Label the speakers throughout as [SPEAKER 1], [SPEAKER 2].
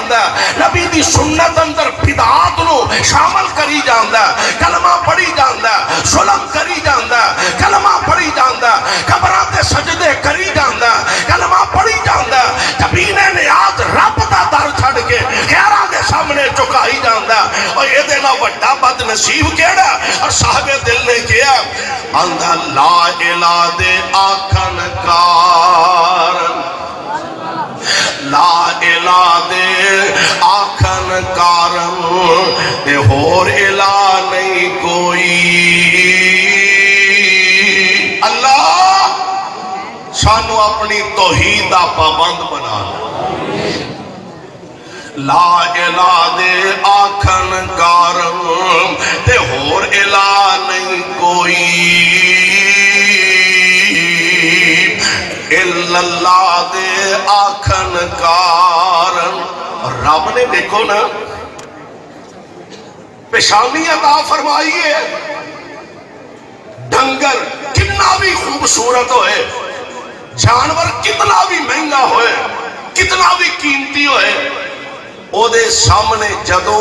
[SPEAKER 1] جاندا نبی دی سنت اندر بدعات نو شامل کری جاندا کلمہ پڑھی جاندا ظلم کری جاندا کلمہ پڑھی جاندا قبراں تے سجدے کری جاندا کلمہ پڑھی جاندا جبینے نیاز رب دا در چھڑ کے غیراں دے سامنے چکائی جاندا اور اے دے نال وڈا بد نصیب کیڑا اور صاحب دل نے کیا اندھا لا الہ دے آکھن کارن لا الہ دے آکھن کارن تے ہور الہ نہیں کوئی اللہ سانو اپنی توحید دا پابند بنا لا الہ دے آکھن کارن تے ہور الہ نہیں کوئی اللہ دے آکھن کارن رب نے دیکھو نا پیشانی عطا فرمائی ہے ڈنگر کتنا بھی خوبصورت ہوئے جانور کتنا بھی مہنگا ہوئے کتنا بھی قیمتی ہوئے او دے سامنے جدو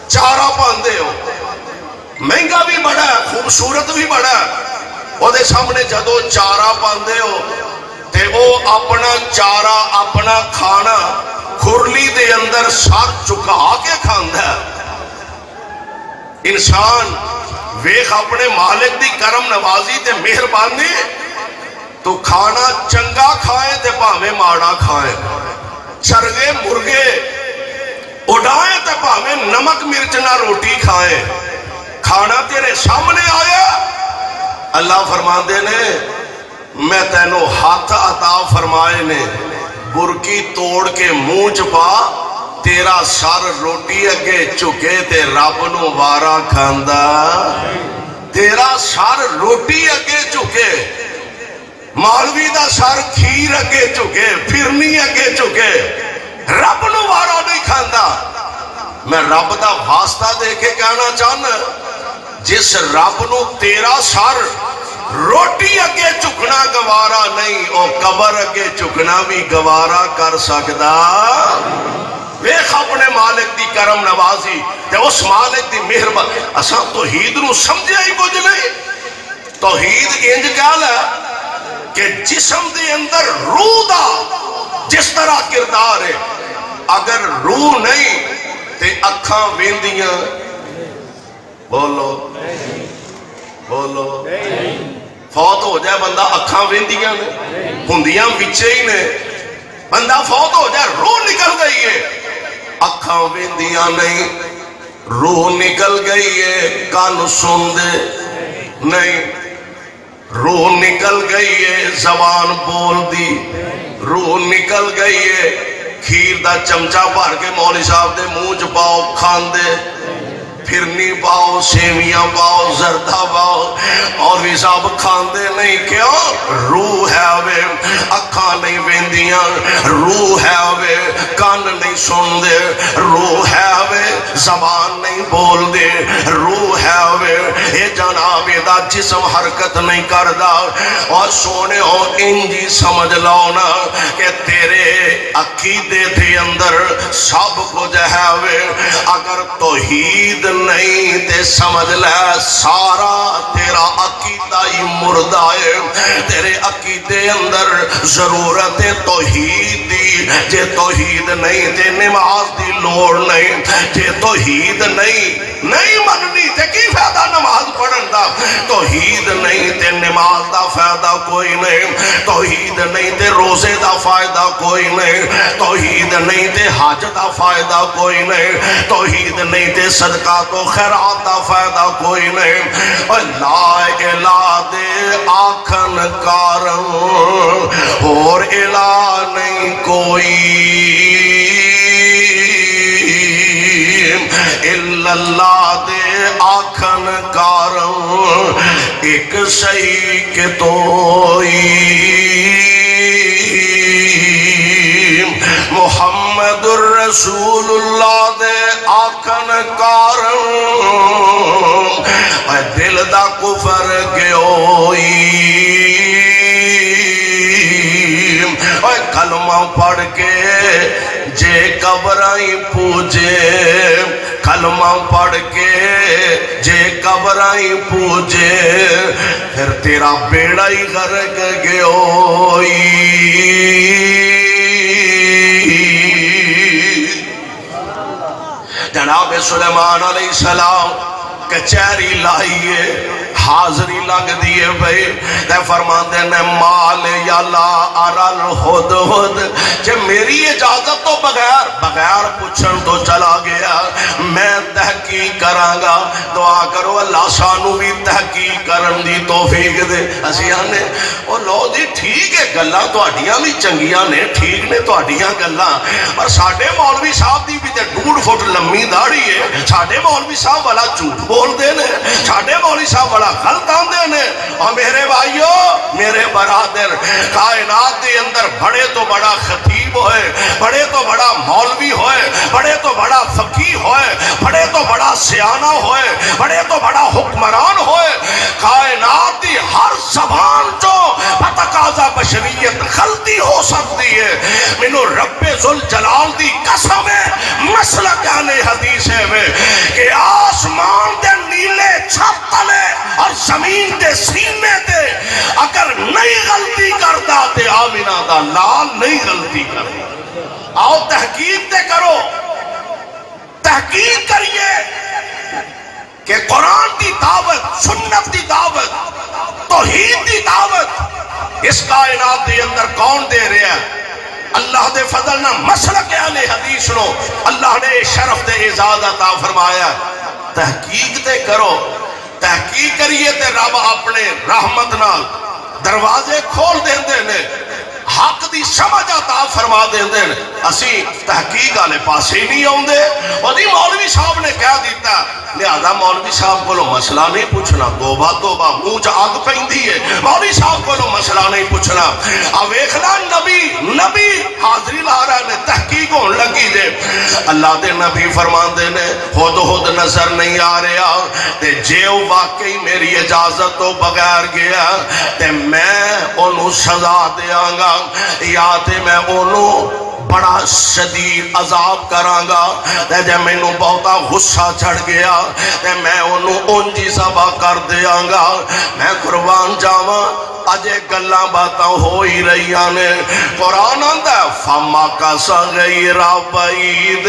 [SPEAKER 1] چارہ پاندے ہو مہنگا بھی بڑا ہے خوبصورت بھی بڑا ہے او دے سامنے جدو چارہ پاندے ہو تے او اپنا چارہ اپنا کھانا کھرلی دے اندر سر چکا کے کھاندا ہے انسان ویخ اپنے مالک دی کرم نوازی تے مہربانی تو کھانا چنگا کھائے تے پاویں ماڑا کھائے چرگے مرغے اڑائیں تے پاویں نمک مرچ نہ روٹی کھائے کھانا تیرے سامنے آیا اللہ فرماندے نے میں تینو ہاتھ عطا فرمائے نے برکی توڑ کے منہ چپا تیرا سر روٹی اگے چکے تے رب نو وارا کھاندا تیرا سر روٹی اگے چکے مولوی دا سر کھیر اگے چکے پھرنی اگے چکے رب نو وارا نہیں کھاندا میں رب دا واسطہ دے کے کہنا چاہنا جس رب نو تیرا سر روٹی اگے چکنا گوارا نہیں او قبر اگے چکنا بھی گوارا کر سکدا ویخ اپنے مالک دی کرم نوازی تے اس مالک دی مہربانی اساں توحید نو سمجھیا ہی کچھ نہیں توحید انج گل ہے کہ جسم دے اندر روح دا جس طرح کردار ہے اگر روح نہیں تے اکھاں ویندیاں بولو بولو فوت ہو جائے بندہ اکھاں ویندیاں نے ہندیاں بچے ہی نے بندہ فوت ہو جائے روح نکل گئی ہے اکھاں ویندیاں نہیں روح نکل گئی ہے کان سن دے نہیں روح نکل گئی ہے زبان بول دی روح نکل گئی ہے کھیر دا چمچہ بھر کے مولوی صاحب دے منہ چ پاؤ کھان دے پھرنی پاؤ سیویاں پاؤ زردہ پاؤ اور بھی صاحب کھاندے نہیں کیوں روح ہے وے اکھاں نہیں ویندیاں روح ہے وے کان نہیں سن دے روح ہے وے زبان نہیں بول دے روح ہے وے اے جناب دا جسم حرکت نہیں کردا اور سونے ہو انجی سمجھ لو نا کہ تیرے عقیدے دے اندر سب کچھ ہے وے اگر توحید نہیں تے سمجھ لے سارا تیرا عقیدہ ہی مردہ ہے تیرے عقیدے اندر ضرورت توحید دی جے توحید نہیں تے نماز دی لوڑ نہیں جے توحید نہیں مننی تے کی فائدہ نماز پڑھن دا توحید نہیں تے نماز دا فائدہ کوئی نہیں توحید نہیں تے روزے دا فائدہ کوئی نہیں توحید نہیں تے حج دا فائدہ کوئی نہیں توحید نہیں تے صدقہ تو خیرات دا فائدہ کوئی نہیں اور لا الہ دے آکھن کارن اور الہ نہیں کوئی اللہ دے آکھن کارن ایک صحیح کے توئی محمد الرسول اللہ دے آکھن کارن دل دا کفر گیوئی کلمہ پڑھ کے جے قبرائیں پوجے کلمہ پڑھ کے جے قبرائیں پوجے پھر تیرا بیڑا ہی غرق گیوئی جناب سلیمان علیہ السلام کچہری لائیے حاضری لگ دیئے بھئی تے فرماتے ہیں مال یا لا ارال خود خود کہ میری اجازت تو بغیر پوچھن تو چلا گیا میں تحقیق کرانگا دعا کرو اللہ سانو بھی تحقیق کرن دی توفیق دے اسی آنے اور لو دی ٹھیک ہے گلہ تو اڈیاں بھی چنگیاں نے ٹھیک نے تو اڈیاں گلہ اور ساڑھے مولوی صاحب دی بھی تے 2 فٹ لمبی داڑھی ہے ساڑھے مولوی صاحب والا جھوٹ بول دے نے ساڑھے مولوی صاحب والا غلط آندے نے اور میرے بھائیو میرے برادر کائنات کے اندر بڑے تو بڑا خطیب ہوئے بڑے تو بڑا مولوی ہوئے بڑے تو بڑا فقیہ ہوئے بڑے تو بڑا سیانہ ہوئے بڑے تو بڑا حکمران ہوئے کائنات کی ہر زبان جو بتقاضا بشریت غلطی ہو سکتی ہے منو رب ذوالجلال دی قسم ہے مسئلہ کہنے حدیث ہے میں کہ آسمان دے نیلے چھت تلے اور زمین دے سینے دے اگر نہیں غلطی کرتا تے آمینہ دا لال نہیں غلطی کرتا آؤ تحقیق تے کرو تحقیق کریے کہ قرآن دی دعوت سنت دی دعوت توحید دی دعوت اس کائنات دے اندر کون دے رہا ہے اللہ دے فضل نہ مسلک اہل حدیث نو اللہ نے شرف دے اعزاز عطا فرمایا تحقیق تے کرو تحقیق کریے تے رب اپنے رحمت نال دروازے کھول دیں دے نے حق دی سمجھ عطا فرما دیں دے اسی تحقیق آلے پاسے نہیں آؤں دے اور دی مولوی صاحب نے کہہ دیتا لہذا مولوی صاحب کو مسئلہ نہیں پوچھنا توبہ منہ آگ پہندی ہے مولوی صاحب کو مسئلہ نہیں پوچھنا اب ایکھنا نبی حاضری لا رہا نے تحقیق ہون لگی دے اللہ دے نبی فرمان دے نے خود نظر نہیں آ رہا تے جیو واقعی میری اجازت تو بغیر گیا تے میں انہوں سزا دیاں گا یا تے میں انہوں بڑا شدید عذاب کرانگا تے جے میں انہوں بہتا غصہ چڑھ گیا تے میں انہوں انجی ذبح کر دیاں گا میں قربان جاواں اجے گلاں باتاں ہو ہی رہی آنے قرآن آندہ فَمَكَثَ غَيْرَ بَعِيدٍ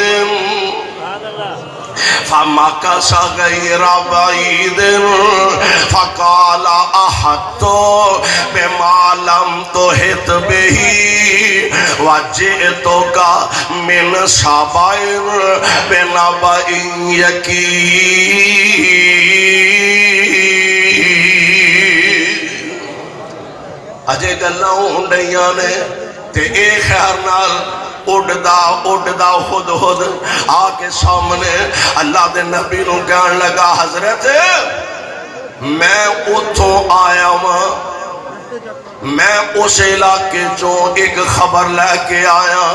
[SPEAKER 1] فَمَكَثَ غَيْرَ بَعِيدٍ فَقَالَ أَحَطتُ بِمَا لَمْ تُحِطْ بِهِ وَجِئْتُكَ مِنْ سَبَإٍ بِنَبَإٍ يَقِينٍ اجے گلاں ہونڈیاں نے تے اے خیر نال اڑدا خود آکے سامنے اللہ دے نبی نو کہن لگا حضرت میں اتھوں آیا ہوں میں اس علاقے چوں ایک خبر لے کے آیا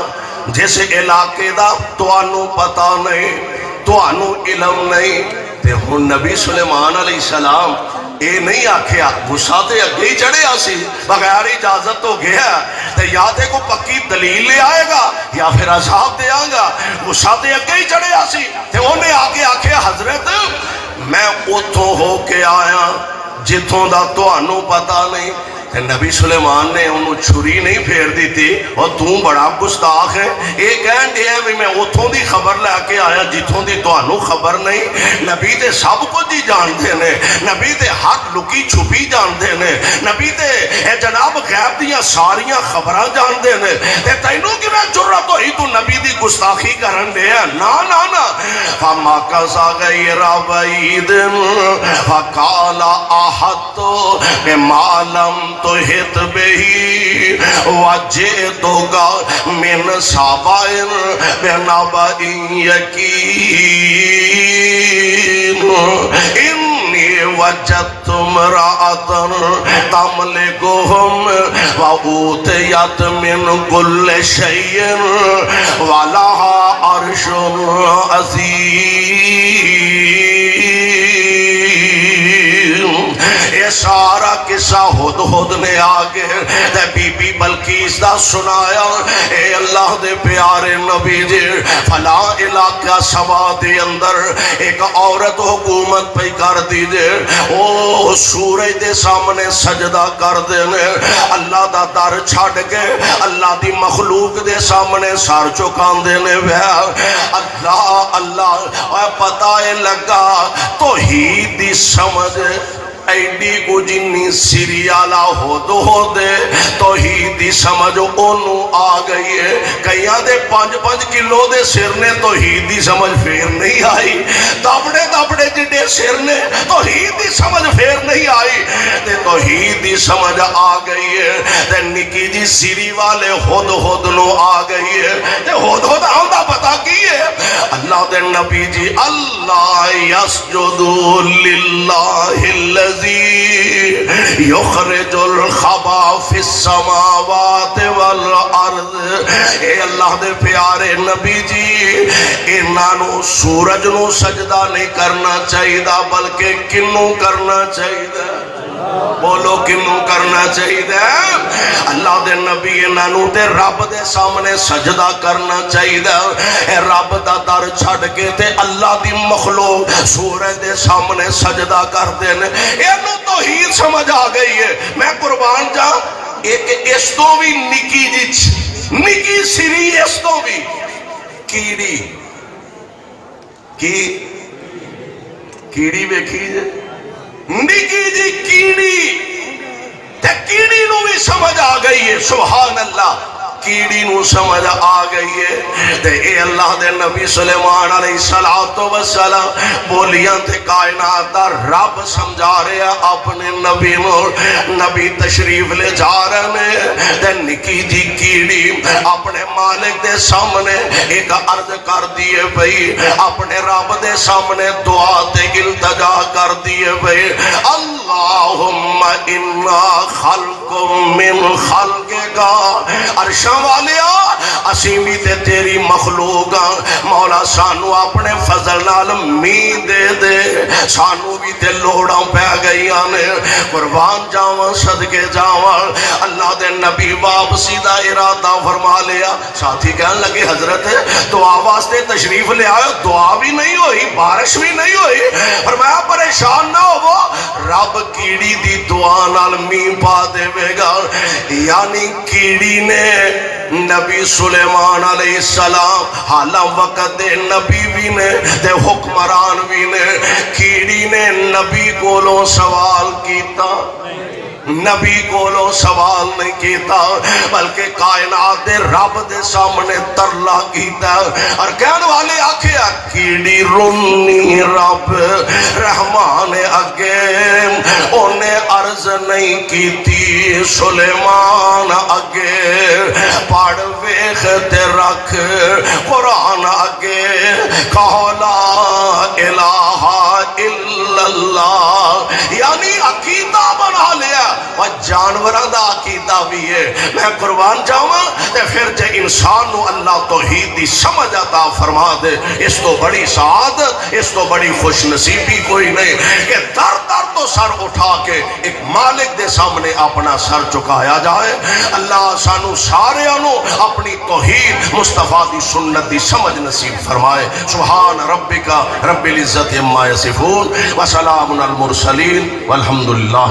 [SPEAKER 1] جس علاقے دا توانو پتہ نہیں توانو علم نہیں تے ہن نبی سلیمان علیہ السلام اے نہیں آکھیا غصہ تے اگے ہی چڑھے آسی بغیر اجازت تو گیا تے یا تے کو پکی دلیل لے آئے گا یا پھر عذاب دے آئے گا غصہ تے اگے ہی چڑھے آسی تے انہیں آگے آکھیا حضرت میں اتھوں ہو کے آیا جتھوں دا تو انہوں پتا نہیں تے نبی سلیمان نے انہوں چھری نہیں پھیر دی تھی اور تم بڑا گستاخ ہے ایک کہن دیا ہے میں اتھوں دی خبر لے کے آیا جتھوں دی تو انہوں خبر نہیں نبی تے سب کو جی جان دینے نبی تے حق لکی چھپی جان دینے نبی تے اے جناب غیب دیا ساریاں خبران جان دینے تے تینوں کی میں جرت ہوئی تو نبی دی گستاخی کرن دیا نا فَمَكَثَ غَيْرَ بَعِيدٍ فَقَالَ أَحَطتُ بِمَا لَمْ تُحِطْ بِهِ وَجِئْتُكَ مِنْ سَبَإٍ بِنَبَإٍ يَقِينٍ إِنِّي وَجَدتُّ امْرَأَةً تَمْلِكُهُمْ وَأُوتِيَتْ مِنْ كُلِّ شَيْءٍ وَلَهَا عَرْشٌ عَظِيمٌ یہ سارا قصہ ہد ہدہد نے آگے تے بی بی بلقیس دا سنایا اے اللہ دے پیارے نبی جی فلاں علاقہ سبا دے اندر ایک عورت حکومت پہ کر دیجئے او سورج دے سامنے سجدہ کر دینے اللہ دا در چھڑ کے اللہ دی مخلوق دے سامنے سار چکان دینے اللہ اللہ پتہ لگا توحید دی سمجھ ایڈی کو جنی سیریالا ہو دے توحیدی سمجھ انہوں آ گئی ہے کئیاں دے 5-5 کلو دے سر نے توحیدی سمجھ پھر نہیں آئی دبڑے جڑے سر نے توحیدی سمجھ پھر نہیں آئی تے توحیدی سمجھ آ گئی ہے تے نکی جی سیری والے ہد نو آ گئی ہے تے ہد آندہ پتا کی ہے اللہ دے نبی جی اللہ یسجدو للہ یخرج الخبا فی السماوات والارض اے اللہ دے پیارے نبی جی انہوں سورج نو سجدہ نہیں کرنا چاہیے بلکہ کنوں کرنا چاہیے بولو کنوں کرنا چاہیے اللہ دے نبی انہوں تے رب دے سامنے سجدہ کرنا چاہیے اے رب دا در چھڑ کے تے اللہ دی مخلوق سورج دے سامنے سجدہ کر دینے انہوں توحید سمجھ آ گئی ہے میں قربان جا ایک اس تو بھی نکی جیچ نکی سری اس تو بھی کیڑی کیڑی بیکھی جے نکی جی کیڑی تے کیڑی نو بھی سمجھ آ گئی ہے سبحان اللہ کیڑی نو سمجھ آ گئی ہے تے اے اللہ دے نبی سلیمان علیہ السلام بولیاں تے کائنات دا رب سمجھا رہے ہیں اپنے نبی نو نبی تشریف لے جا رہے ہیں تے نکی جی کیڑی اپنے مالک دے سامنے ایک عرض کر دیے بھئی اپنے رب دے سامنے دعا تے التجا کر دیے بھئی اللہم انا خلق من خلقکا عرشہ والیا اسیمی تے تیری مخلوق مولا سانو اپنے فضل نال می دے سانو بھی تے لوڑاں پہ گئی آنے قربان جاواں صدقے جاواں اللہ دے نبی واپسی دا ارادہ فرما لیا ساتھی کہنے لگے حضرت دعا واسطے تشریف لے آئے دعا بھی نہیں ہوئی بارش بھی نہیں ہوئی فرمایا پریشان نہ ہو رب کیڑی دی دعا نال می پا دے گا یعنی کیڑی نے نبی سلیمان علیہ السلام حالا وقت دے نبی بھی نے دے حکمران بھی نے کیڑی نے نبی کولوں سوال کیتا نبی کولوں سوال نہیں کیتا بلکہ کائنات دے رب دے سامنے ترلا کیتا اور کہنے والے آکھے کیڑی رونی رب رحمان اگے انہیں عرض نہیں کیتی سلیمان اگے پڑھ ویخ تے رکھ قرآن اگے کہو لا الہ الا اللہ یعنی عقیدہ بنا لیا وہ جانوراں دا عقیدہ بھی ہے میں قربان جاواں تے پھر جے انسان نو اللہ توحید دی سمجھ عطا فرما دے اس تو بڑی سعادت اس تو بڑی خوش نصیبی کوئی نہیں کہ در در تو سر اٹھا کے ایک مالک دے سامنے اپنا سر چکایا جائے اللہ سانو سارے انو اپنی توحید مصطفیٰ دی سنت دی سمجھ نصیب فرمائے سبحان ربک رب العزت عما یصفون وسلام علی المرسلین والحمدللہ